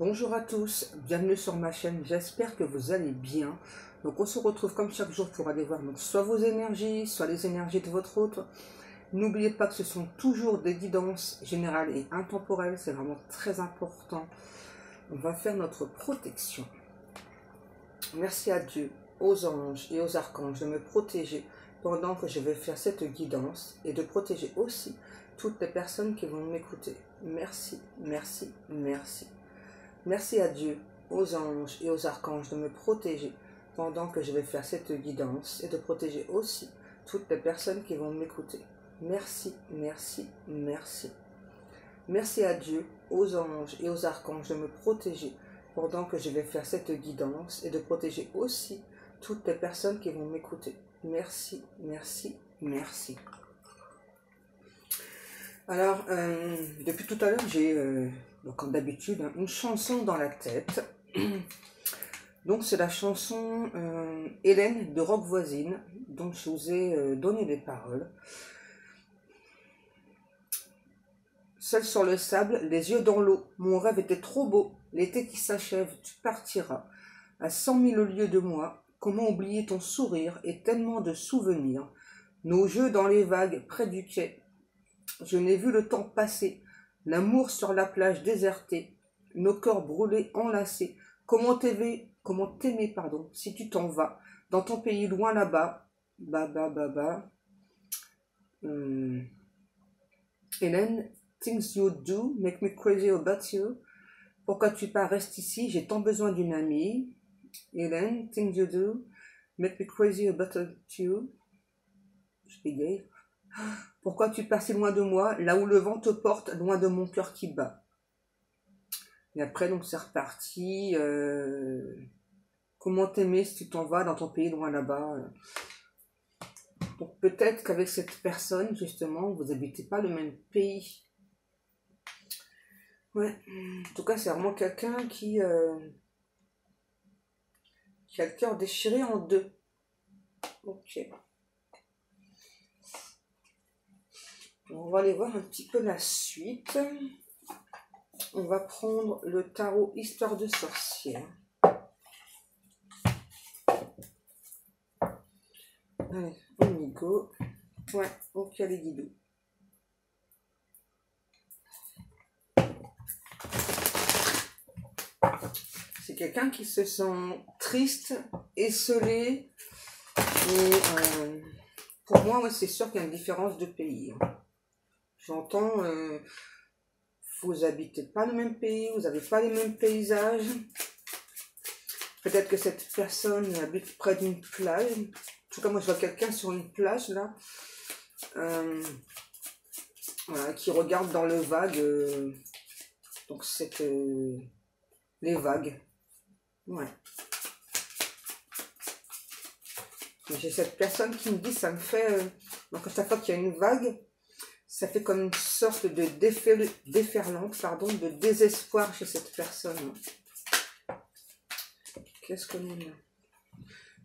Bonjour à tous, bienvenue sur ma chaîne, j'espère que vous allez bien. Donc on se retrouve comme chaque jour pour aller voir donc, soit vos énergies, soit les énergies de votre autre. N'oubliez pas que ce sont toujours des guidances générales et intemporelles, c'est vraiment très important. On va faire notre protection. Merci à Dieu, aux anges et aux archanges de me protéger pendant que je vais faire cette guidance et de protéger aussi toutes les personnes qui vont m'écouter. Merci, merci, merci. Merci à Dieu, aux anges et aux archanges de me protéger pendant que je vais faire cette guidance et de protéger aussi toutes les personnes qui vont m'écouter. Merci, merci, merci. Merci à Dieu, aux anges et aux archanges de me protéger pendant que je vais faire cette guidance et de protéger aussi toutes les personnes qui vont m'écouter. Merci, merci, merci. Alors, depuis tout à l'heure, j'ai, comme d'habitude, une chanson dans la tête. Donc, c'est la chanson Hélène de Rock Voisine, dont je vous ai donné les paroles. Seul sur le sable, les yeux dans l'eau, mon rêve était trop beau. L'été qui s'achève, tu partiras. À 100 000 lieues de moi, comment oublier ton sourire et tellement de souvenirs. Nos jeux dans les vagues, près du quai. Je n'ai vu le temps passer, l'amour sur la plage désertée, nos corps brûlés, enlacés. Comment t'aimer, si tu t'en vas, dans ton pays loin là-bas. Hélène, things you do make me crazy about you. Pourquoi tu pars, reste ici, j'ai tant besoin d'une amie. Hélène, things you do make me crazy about you. Je bégaye. Pourquoi tu pars si loin de moi, là où le vent te porte, loin de mon cœur qui bat. Et après, donc, c'est reparti. Comment t'aimer si tu t'en vas dans ton pays loin là-bas. Donc, peut-être qu'avec cette personne, justement, vous n'habitez pas le même pays. Ouais. En tout cas, c'est vraiment quelqu'un qui a le cœur déchiré en deux. Ok. On va aller voir un petit peu la suite. On va prendre le tarot Histoire de sorcière. Allez, on y go. Ouais, ok, les guidoux. C'est quelqu'un qui se sent triste, esselé. Et pour moi, ouais, c'est sûr qu'il y a une différence de pays. J'entends, vous n'habitez pas le même pays, vous n'avez pas les mêmes paysages. Peut-être que cette personne habite près d'une plage. En tout cas, moi, je vois quelqu'un sur une plage, là. Voilà, qui regarde dans le vague. Donc, c'est les vagues. Ouais. J'ai cette personne qui me dit, ça me fait... donc, à chaque fois qu'il y a une vague, ça fait comme une sorte de déferlante, de désespoir chez cette personne. Qu'est-ce que l'on a?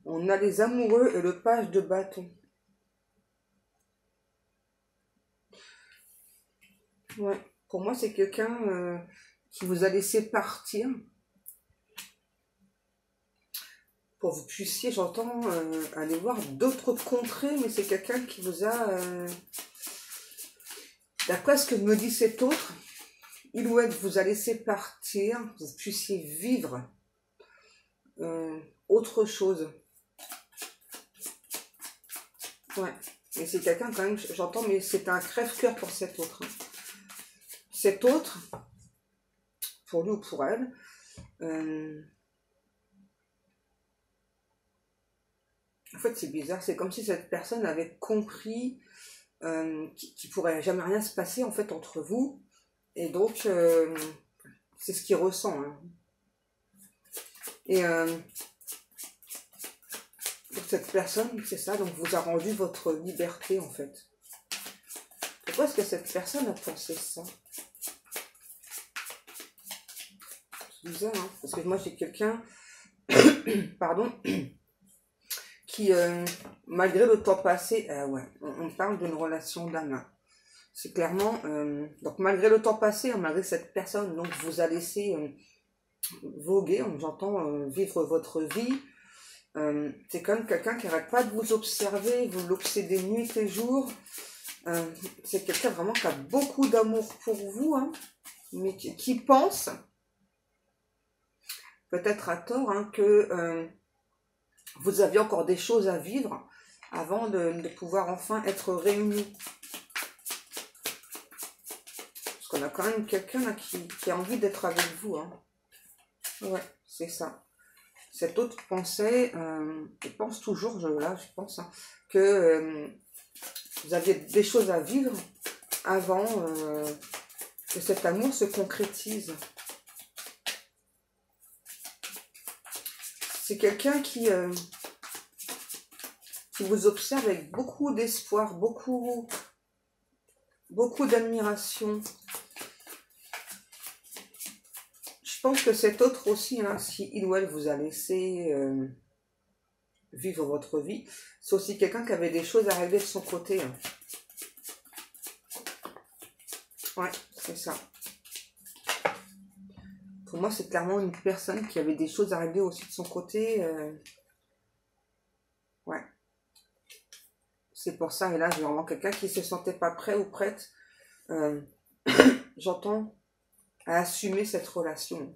On a les amoureux et le page de bâton. Ouais, pour moi, c'est quelqu'un qui vous a laissé partir. Pour que vous puissiez, j'entends, aller voir d'autres contrées, mais c'est quelqu'un qui vous a... D'après ce que me dit cet autre, il ou elle vous a laissé partir, que vous puissiez vivre autre chose. Ouais, et c'est quelqu'un quand même, j'entends, mais c'est un crève-cœur pour cet autre. Cet autre, pour lui ou pour elle, en fait c'est bizarre, c'est comme si cette personne avait compris qu'il pourrait jamais rien se passer en fait entre vous, et donc c'est ce qu'il ressent. Hein. Et pour cette personne, c'est ça, donc vous a rendu votre liberté en fait. Pourquoi est-ce que cette personne a pensé ça? C'est bizarre, hein, parce que moi j'ai quelqu'un, pardon, qui, malgré le temps passé, ouais, on parle d'une relation d'âme. C'est clairement, donc malgré le temps passé, malgré cette personne donc vous a laissé voguer, j'entends vivre votre vie. C'est quand même quelqu'un qui n'arrête pas de vous observer, vous l'obsédez nuit et jour. C'est quelqu'un vraiment qui a beaucoup d'amour pour vous, hein, mais qui pense, peut-être à tort, hein, que vous aviez encore des choses à vivre avant de pouvoir enfin être réunis. Parce qu'on a quand même quelqu'un qui a envie d'être avec vous. Hein. Ouais, c'est ça. Cet autre pensait, et pense toujours, je pense, hein, que vous aviez des choses à vivre avant que cet amour se concrétise. C'est quelqu'un qui vous observe avec beaucoup d'espoir, beaucoup d'admiration. Je pense que cet autre aussi, hein, si il ou elle vous a laissé vivre votre vie, c'est aussi quelqu'un qui avait des choses à régler de son côté. Hein. Ouais, c'est ça. Pour moi, c'est clairement une personne qui avait des choses à régler aussi de son côté. Ouais. C'est pour ça, et là, j'ai vraiment quelqu'un qui ne se sentait pas prêt ou prête, j'entends, à assumer cette relation.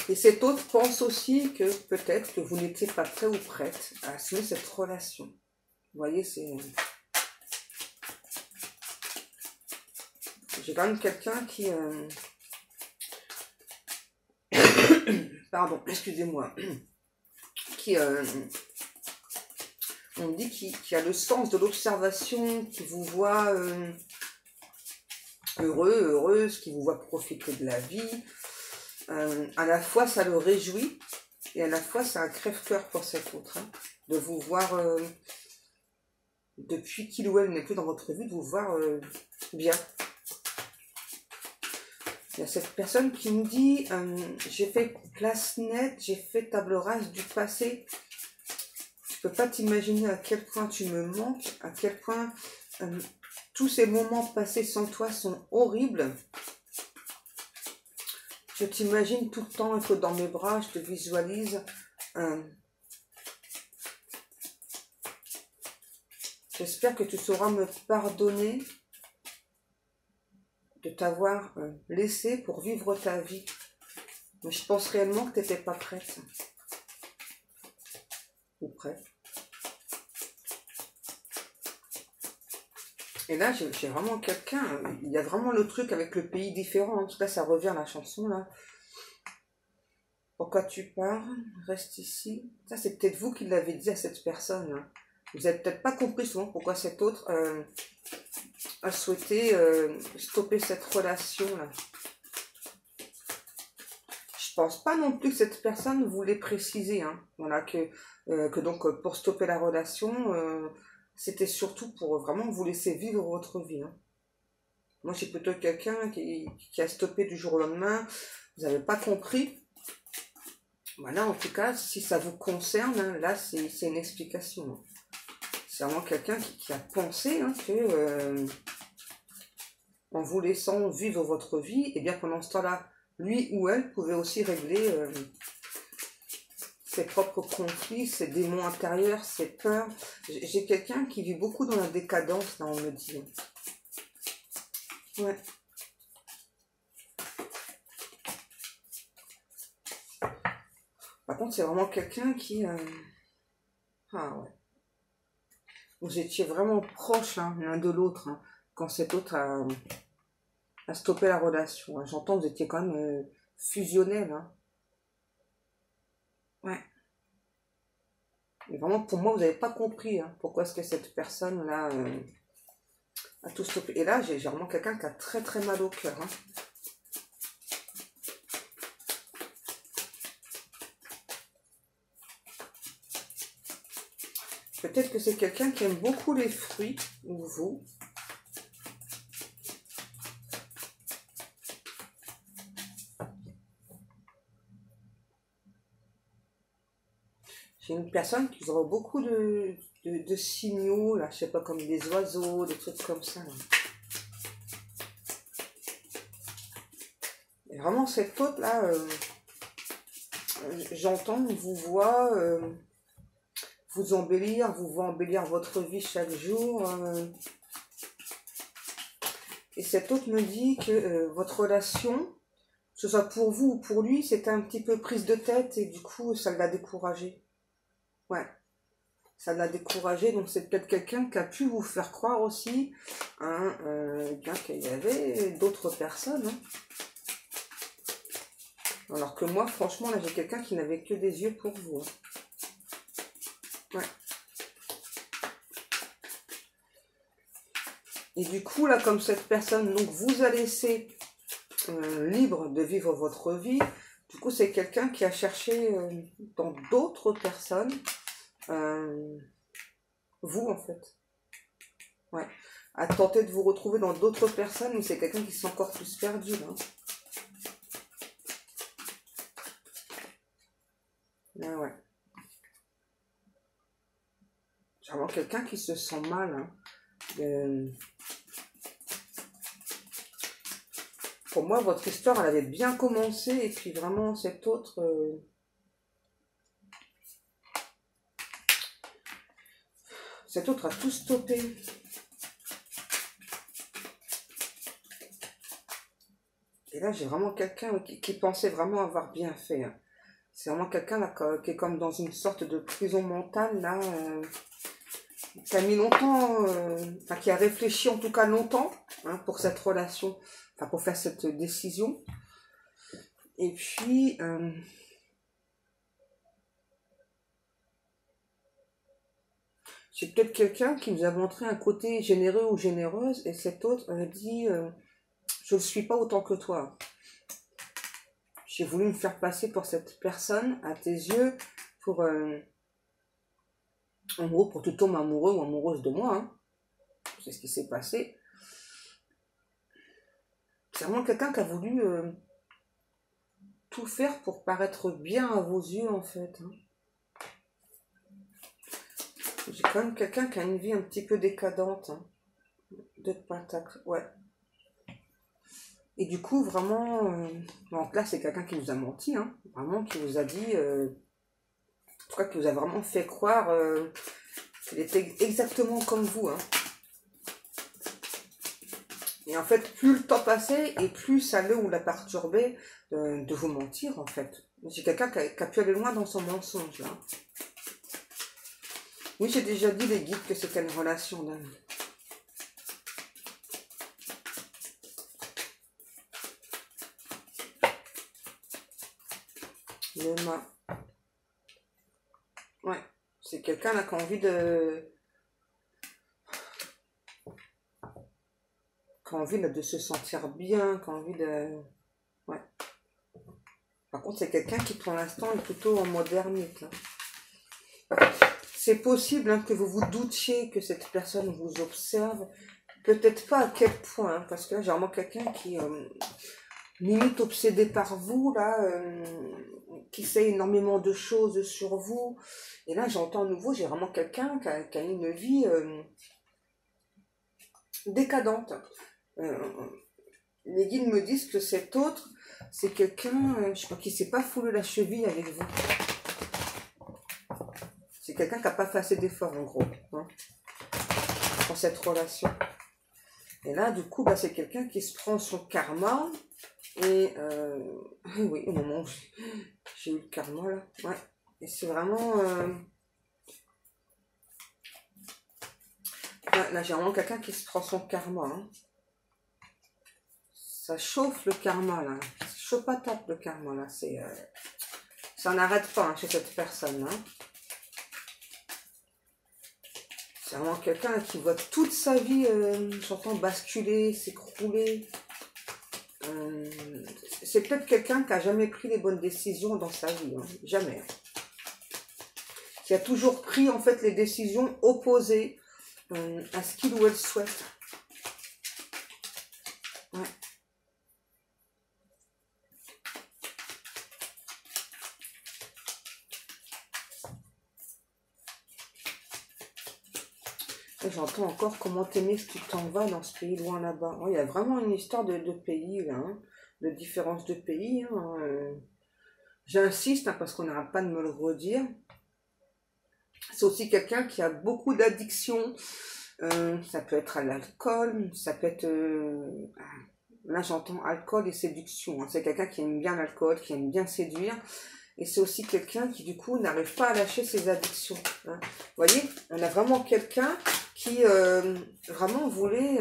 Et cet autre pense aussi que peut-être que vous n'étiez pas prêt ou prête à assumer cette relation. Vous voyez, c'est... J'ai quand même quelqu'un qui... Pardon, excusez-moi. Qui... On me dit qu'il a le sens de l'observation, qui vous voit heureux, heureuse, qui vous voit profiter de la vie. À la fois, ça le réjouit, et à la fois, c'est un crève-cœur pour cet autre. Hein, de vous voir, depuis qu'il ou elle n'est plus dans votre vie, de vous voir bien. Il y a cette personne qui nous dit, j'ai fait place nette, j'ai fait table rase du passé. Je peux pas t'imaginer à quel point tu me manques, à quel point tous ces moments passés sans toi sont horribles. Je t'imagine tout le temps être dans mes bras, je te visualise. J'espère que tu sauras me pardonner de t'avoir laissé pour vivre ta vie. Mais je pense réellement que tu n'étais pas prête. Ou prêt. Et là, j'ai vraiment quelqu'un, il y a vraiment le truc avec le pays différent. En tout cas, ça revient à la chanson, là. Pourquoi tu pars? Reste ici. Ça, c'est peut-être vous qui l'avez dit à cette personne. Hein. Vous n'avez peut-être pas compris souvent pourquoi cet autre a souhaité stopper cette relation-là. Je pense pas non plus que cette personne voulait préciser. Hein. Voilà, que donc, pour stopper la relation... c'était surtout pour vraiment vous laisser vivre votre vie. Hein. Moi, j'ai plutôt quelqu'un qui a stoppé du jour au lendemain. Vous n'avez pas compris. Voilà, en tout cas, si ça vous concerne, hein, là, c'est une explication. Hein. C'est vraiment quelqu'un qui a pensé hein, que en vous laissant vivre votre vie, et bien pendant ce temps-là, lui ou elle pouvait aussi régler ses propres conflits, ses démons intérieurs, ses peurs. J'ai quelqu'un qui vit beaucoup dans la décadence, là, on me dit. Ouais. Par contre, c'est vraiment quelqu'un qui... Ah ouais. Vous étiez vraiment proches hein, l'un de l'autre, hein, quand cet autre a stoppé la relation. Hein. J'entends que vous étiez quand même fusionnels. Hein. Ouais. Et vraiment, pour moi, vous n'avez pas compris hein, pourquoi est-ce que cette personne-là a tout stoppé. Et là, j'ai vraiment quelqu'un qui a très très mal au cœur. Hein. Peut-être que c'est quelqu'un qui aime beaucoup les fruits, ou vous. J'ai une personne qui aura beaucoup de signaux, là, je sais pas, comme des oiseaux, des trucs comme ça. Là. Et vraiment, cette autre-là, j'entends, vous vois, vous embellir votre vie chaque jour. Et cette autre me dit que votre relation, que ce soit pour vous ou pour lui, c'était un petit peu prise de tête et du coup, ça l'a découragé. Ouais, ça l'a découragé. Donc, c'est peut-être quelqu'un qui a pu vous faire croire aussi hein, bien qu'il y avait d'autres personnes. Hein. Alors que moi, franchement, là, j'ai quelqu'un qui n'avait que des yeux pour vous. Hein. Ouais. Et du coup, là, comme cette personne donc, vous a laissé libre de vivre votre vie, du coup, c'est quelqu'un qui a cherché dans d'autres personnes, vous, en fait. Ouais. À tenter de vous retrouver dans d'autres personnes, mais c'est quelqu'un qui s'est encore plus perdu, là. Ah ouais. C'est vraiment quelqu'un qui se sent mal, hein. Pour moi, votre histoire, elle avait bien commencé, et puis vraiment, cette autre... cette autre a tout stoppé. Et là, j'ai vraiment quelqu'un qui pensait vraiment avoir bien fait. Hein. C'est vraiment quelqu'un là qui est comme dans une sorte de prison mentale, là, qui a mis longtemps, enfin, qui a réfléchi en tout cas longtemps hein, pour cette relation, enfin pour faire cette décision. Et puis, c'est peut-être quelqu'un qui nous a montré un côté généreux ou généreuse, et cet autre dit je ne suis pas autant que toi. J'ai voulu me faire passer pour cette personne à tes yeux, pour en gros pour que tu tombes amoureux ou amoureuse de moi. Hein. C'est ce qui s'est passé. C'est vraiment quelqu'un qui a voulu tout faire pour paraître bien à vos yeux en fait. Hein. J'ai quand même quelqu'un qui a une vie un petit peu décadente. Hein. De pentacle, ouais. Et du coup, vraiment, donc là, c'est quelqu'un qui vous a menti, hein, vraiment, qui vous a dit, en tout cas, qui vous a vraiment fait croire qu'il était exactement comme vous. Hein. Et en fait, plus le temps passait, et plus ça le ou l'a perturbé de vous mentir, en fait. C'est quelqu'un qui a pu aller loin dans son mensonge, là. Oui, j'ai déjà dit, les guides, que c'était une relation d'âme. Le main. Ouais, c'est quelqu'un là qui a envie de... qui a envie là, de se sentir bien, qui a envie de... Ouais. Par contre, c'est quelqu'un qui, pour l'instant, est plutôt en mode ermite. C'est possible hein, que vous vous doutiez que cette personne vous observe. Peut-être pas à quel point, hein, parce que là, j'ai vraiment quelqu'un qui... limite obsédé par vous, là, qui sait énormément de choses sur vous. Et là, j'entends à nouveau, j'ai vraiment quelqu'un qui a une vie décadente. Les guides me disent que cet autre, c'est quelqu'un, je sais pas, qui s'est pas foulé la cheville avec vous. C'est quelqu'un qui n'a pas fait assez d'efforts, en gros, hein, pour cette relation. Et là, du coup, bah, c'est quelqu'un qui se prend son karma. Et oui, au moment où j'ai eu le karma, là, ouais. Et c'est vraiment... ouais, là, j'ai vraiment quelqu'un qui se prend son karma. Hein. Ça chauffe le karma, là. C'est chaud patate, le karma, là. C'est, ça n'arrête pas hein, chez cette personne, hein. C'est vraiment quelqu'un qui voit toute sa vie, j'entends, basculer, s'écrouler. C'est peut-être quelqu'un qui n'a jamais pris les bonnes décisions dans sa vie. Hein. Jamais. Qui a toujours pris, en fait, les décisions opposées à ce qu'il ou elle souhaite. Ouais. J'entends encore comment t'aimer si tu t'en vas dans ce pays loin là-bas. Oh, il y a vraiment une histoire de pays là. Hein. de différence de pays. Hein, j'insiste, hein, parce qu'on n'arrête pas de me le redire. C'est aussi quelqu'un qui a beaucoup d'addictions. Ça peut être à l'alcool, ça peut être... là, j'entends alcool et séduction. Hein. C'est quelqu'un qui aime bien l'alcool, qui aime bien séduire. Et c'est aussi quelqu'un qui, du coup, n'arrive pas à lâcher ses addictions. Hein. Vous voyez, on a vraiment quelqu'un qui vraiment voulait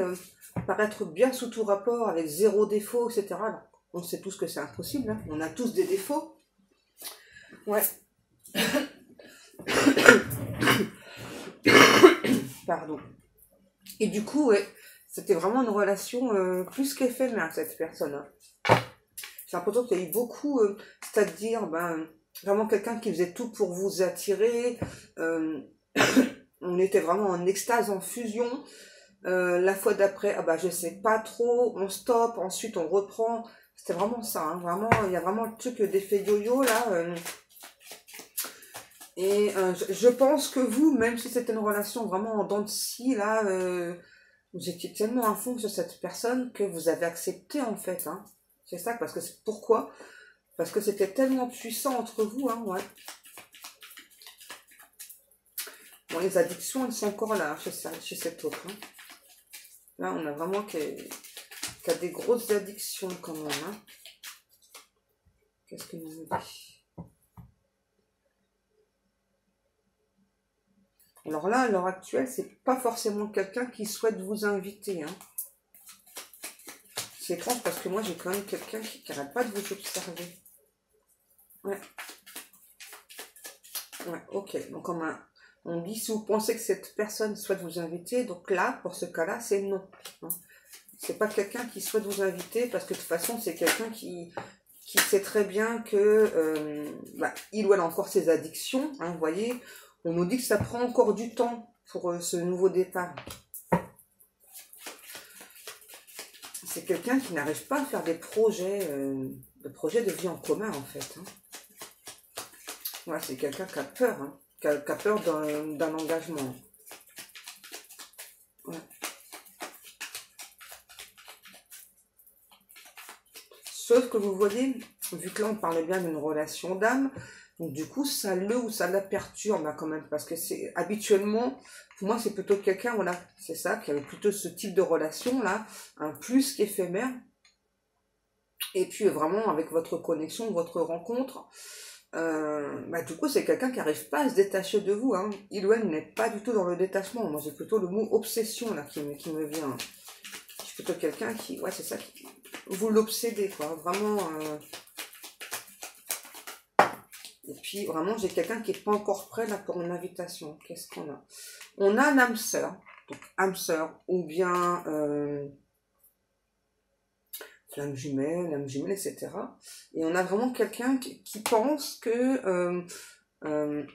paraître bien sous tout rapport, avec zéro défaut, etc. Alors, on sait tous que c'est impossible. Hein. On a tous des défauts. Ouais. Pardon. Et du coup, ouais, c'était vraiment une relation plus qu'éphémère, cette personne-là. J'ai l'impression qu'il y a eu beaucoup, c'est-à-dire, vraiment quelqu'un qui faisait tout pour vous attirer. On était vraiment en extase, en fusion. La fois d'après, ah bah je sais pas trop, on stoppe, ensuite on reprend. C'était vraiment ça, hein, vraiment, il y a vraiment le truc d'effet yo-yo là. Et je pense que vous, même si c'était une relation vraiment en dents de scie, là, vous étiez tellement à fond sur cette personne que vous avez accepté en fait. Hein. C'est ça, parce que c'est pourquoi? Parce que c'était tellement puissant entre vous, hein, ouais. Bon, les addictions, elles sont encore là, chez cet autre. Hein. Là, on a vraiment qui a des grosses addictions quand même. Hein. Qu'est-ce que nous dit? Alors là, à l'heure actuelle, c'est pas forcément quelqu'un qui souhaite vous inviter. Hein. C'est étrange parce que moi, j'ai quand même quelqu'un qui n'arrête pas de vous observer. Ouais. Ouais, ok. Donc, on dit, si vous pensez que cette personne souhaite vous inviter, donc là, pour ce cas-là, c'est non. Hein. C'est pas quelqu'un qui souhaite vous inviter parce que de toute façon, c'est quelqu'un qui sait très bien que il ou elle a encore ses addictions. Hein, vous voyez, on nous dit que ça prend encore du temps pour ce nouveau départ. C'est quelqu'un qui n'arrive pas à faire des projets de vie en commun, en fait. Hein. Ouais, c'est quelqu'un qui a peur, hein, qui a peur d'un engagement. Ouais. Sauf que vous voyez, vu que là on parlait bien d'une relation d'âme, donc du coup ça le ou ça la perturbe là, quand même, parce que c'est habituellement, pour moi c'est plutôt quelqu'un, voilà, c'est ça, qui avait plutôt ce type de relation là, un plus qu'éphémère, et puis vraiment avec votre connexion, votre rencontre, du coup c'est quelqu'un qui n'arrive pas à se détacher de vous, hein. Il ou elle n'est pas du tout dans le détachement, moi j'ai plutôt le mot obsession là qui me vient. Je suis plutôt quelqu'un qui, ouais c'est ça, vous l'obsédez quoi, vraiment. Et puis vraiment j'ai quelqu'un qui n'est pas encore prêt là pour une invitation. Qu'est-ce qu'on a? On a l'âme sœur, donc âme sœur ou bien flamme jumelle, etc. Et on a vraiment quelqu'un qui pense que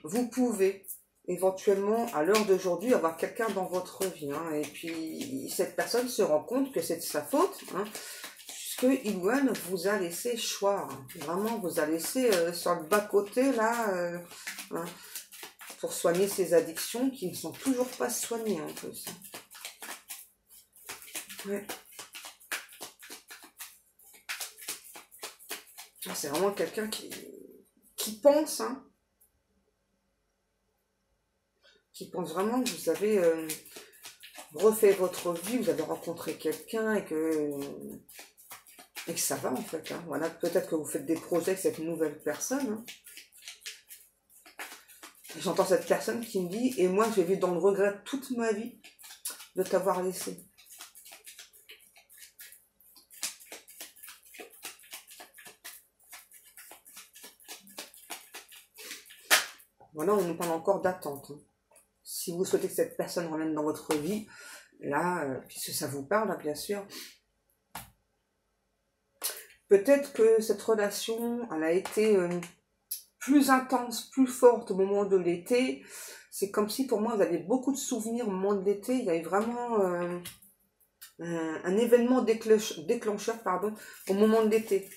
vous pouvez éventuellement à l'heure d'aujourd'hui avoir quelqu'un dans votre vie. Hein, et puis cette personne se rend compte que c'est de sa faute. Hein, il ou elle vous a laissé choir, vraiment vous a laissé sur le bas-côté là, hein, pour soigner ses addictions qui ne sont toujours pas soignées en plus. Ouais. C'est vraiment quelqu'un qui pense, hein, qui pense vraiment que vous avez refait votre vie, vous avez rencontré quelqu'un et que ça va en fait. Hein. Voilà, peut-être que vous faites des projets avec cette nouvelle personne. Hein. J'entends cette personne qui me dit, et moi j'ai vécu dans le regret toute ma vie de t'avoir laissé. Voilà, on nous parle encore d'attente. Hein. Si vous souhaitez que cette personne revienne dans votre vie, là, puisque ça vous parle, bien sûr, peut-être que cette relation, elle a été plus intense, plus forte au moment de l'été. C'est comme si pour moi, vous avez beaucoup de souvenirs au moment de l'été. Il y a eu vraiment un événement déclencheur au moment de l'été.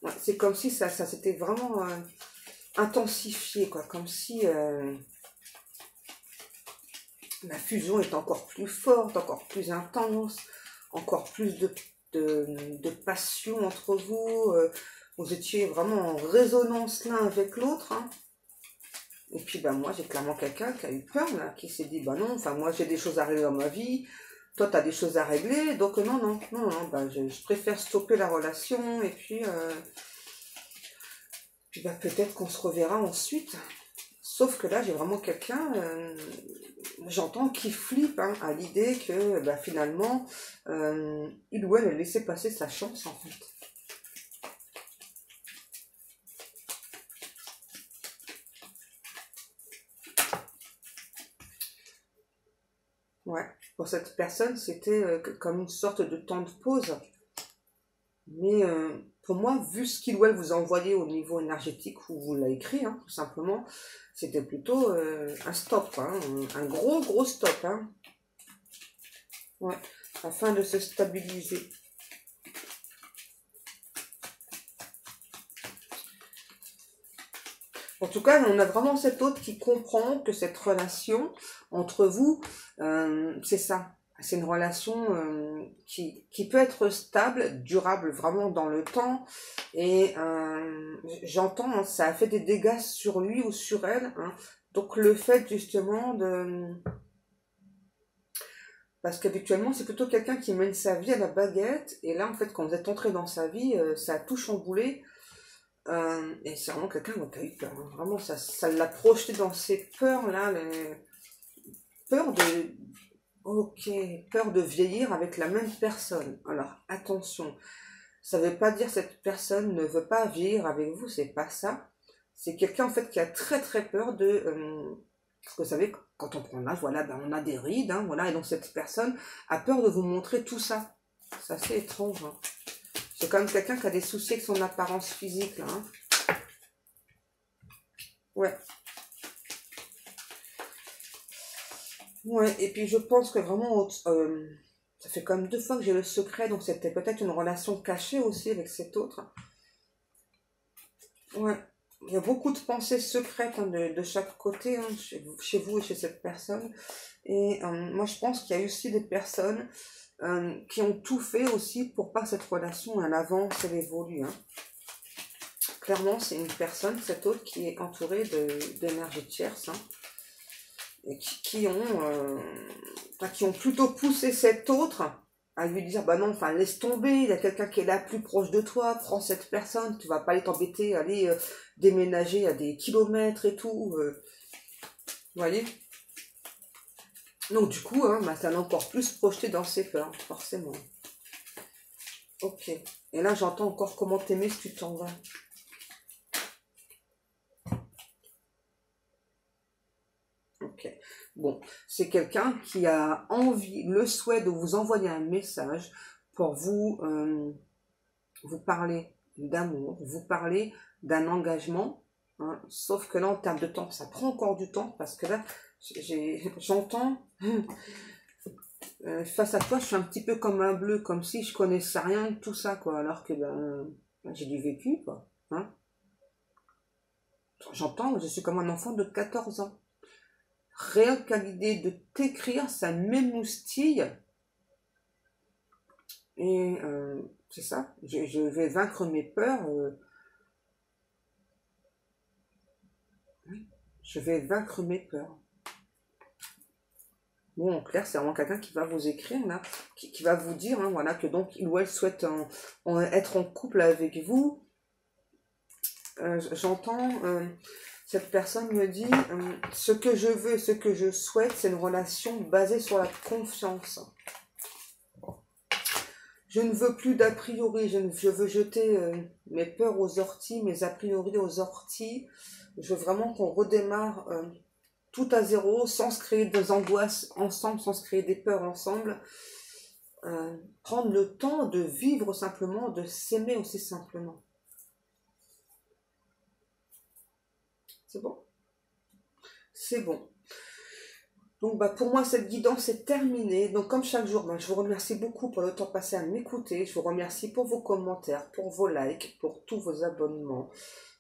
Ouais, c'est comme si ça s'était vraiment intensifié, quoi. Comme si la fusion est encore plus forte, encore plus intense, encore plus de de passion entre vous. Vous étiez vraiment en résonance l'un avec l'autre. Hein. Et puis, ben, moi, j'ai clairement quelqu'un qui a eu peur, là, qui s'est dit, bah non, enfin, moi, j'ai des choses à régler dans ma vie. Toi, tu as des choses à régler. Donc, non, non, non, non, ben, je préfère stopper la relation. Et puis ben, peut-être qu'on se reverra ensuite. Sauf que là, j'ai vraiment quelqu'un, j'entends, qui flippe hein, à l'idée que bah, finalement, il ou elle a laissé passer sa chance en fait. Ouais, pour cette personne, c'était comme une sorte de temps de pause. Mais pour moi, vu ce qu'il ou elle vous a envoyé au niveau énergétique, ou vous l'a écrit, hein, tout simplement, c'était plutôt un stop, quoi, hein, un gros, gros stop. Hein. Ouais, afin de se stabiliser. En tout cas, on a vraiment cet autre qui comprend que cette relation entre vous, c'est ça. C'est une relation qui peut être stable, durable vraiment dans le temps. Et j'entends, hein, ça a fait des dégâts sur lui ou sur elle. Hein. Donc le fait justement de... Parce qu'habituellement, c'est plutôt quelqu'un qui mène sa vie à la baguette. Et là, en fait, quand vous êtes entré dans sa vie, ça a tout chamboulé. Et c'est vraiment quelqu'un qui a eu peur. Hein. Vraiment, ça l'a projeté dans ces peurs-là. Peur de... Ok, peur de vieillir avec la même personne. Alors, attention. Ça ne veut pas dire que cette personne ne veut pas vieillir avec vous, c'est pas ça. C'est quelqu'un, en fait, qui a très, très peur de... parce que vous savez, quand on prend l'âge, voilà, ben, on a des rides, hein, voilà. Et donc, cette personne a peur de vous montrer tout ça. C'est assez étrange, hein. C'est quand même quelqu'un qui a des soucis avec son apparence physique, là. Hein. Ouais. Ouais, et puis je pense que vraiment, ça fait quand même 2 fois que j'ai le secret, donc c'était peut-être une relation cachée aussi avec cet autre. Ouais. Il y a beaucoup de pensées secrètes hein, de chaque côté, hein, chez vous et chez cette personne. Et moi, je pense qu'il y a aussi des personnes qui ont tout fait aussi pour pas que cette relation, elle avance, elle évolue. Hein. Clairement, c'est une personne, cette autre, qui est entourée d'énergie tierce. Hein, et qui ont plutôt poussé cet autre à lui dire, bah non, enfin, laisse tomber, il y a quelqu'un qui est là plus proche de toi, prends cette personne, tu vas pas aller t'embêter, aller déménager à des kilomètres et tout. Vous voyez? Donc du coup, hein, bah, ça l'a encore plus projeté dans ses peurs, forcément. Ok. Et là, j'entends encore comment t'aimer si tu t'en vas. Ok. Bon, c'est quelqu'un qui a envie, le souhait de vous envoyer un message pour vous parler d'amour, vous parler d'un engagement. Hein, sauf que là, en termes de temps, ça prend encore du temps parce que là, j'entends face à toi, je suis un petit peu comme un bleu, comme si je connaissais rien de tout ça, quoi. Alors que j'ai du vécu, quoi. Hein. J'entends, je suis comme un enfant de 14 ans. Rien qu'à l'idée de t'écrire, ça m'émoustille. Et c'est ça, je vais vaincre mes peurs. Oui, je vais vaincre mes peurs. Bon, en clair, c'est vraiment quelqu'un qui va vous écrire, là, qui va vous dire, hein, voilà, que donc il ou elle souhaite être en couple avec vous. J'entends, cette personne me dit, ce que je veux, ce que je souhaite, c'est une relation basée sur la confiance. Je ne veux plus d'a priori, je veux jeter mes peurs aux orties, mes a priori aux orties. Je veux vraiment qu'on redémarre tout à zéro, sans se créer des angoisses ensemble, sans se créer des peurs ensemble. Prendre le temps de vivre simplement, de s'aimer aussi simplement. C'est bon? C'est bon. Donc pour moi, cette guidance est terminée. Donc comme chaque jour, je vous remercie beaucoup pour le temps passé à m'écouter. Je vous remercie pour vos commentaires, pour vos likes, pour tous vos abonnements.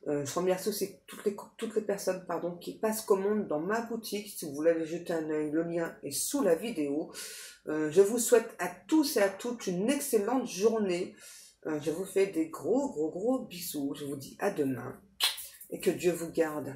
Je remercie aussi toutes les personnes qui passent commande dans ma boutique. Si vous voulez aller jeter un œil, le lien est sous la vidéo. Je vous souhaite à tous et à toutes une excellente journée. Je vous fais des gros bisous. Je vous dis à demain et que Dieu vous garde.